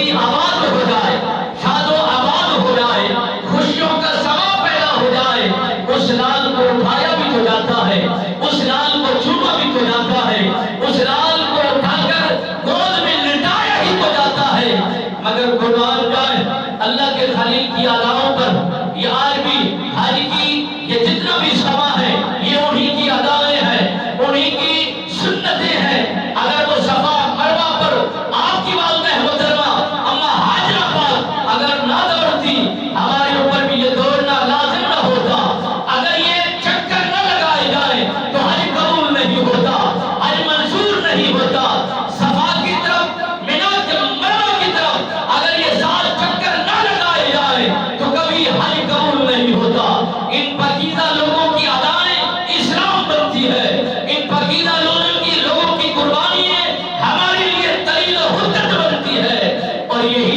بھی آباد ہو جائے، شاد و آباد ہو جائے، خوشیوں کا سما پیدا ہو جائے، اس لال کو اٹھایا بھی تو جاتا ہے، اس لال کو چوما بھی تو جاتا ہے، اس لال کو اٹھا کر گود میں لٹایا ہی تو جاتا ہے، مگر قربان جائے اللہ کے خلیل کی اداؤں پر یہ آج بھی حج کی یہ جتنا بھی سما ہے یہ انہی کی ادائیں ہیں، انہی کی سنتیں ہیں۔ اگر وہ صفا مروا پر آپ کی والدہ محترمہ اما حاجرہ پاک اگر نہ دوڑتی، ہمارے اوپر بھی یہ دوڑنا لازم نہ ہوتا۔ اگر یہ چکر نہ لگائے جائیں تو حج قبول نہیں ہوتا، حج منظور نہیں ہوتا۔ صفا کی طرف مروا کی طرف اگر یہ 7 چکر نہ لگائے جائیں تو کبھی حج قبول نہیں ہوتا۔ ان پاکیزہ لوگوں کی ادائیں اسلام بنتی ہے، ان پاکیزہ لوگوں کی قربانیاں ہمارے لیے دلیل و حجت بنتی ہے، اور یہی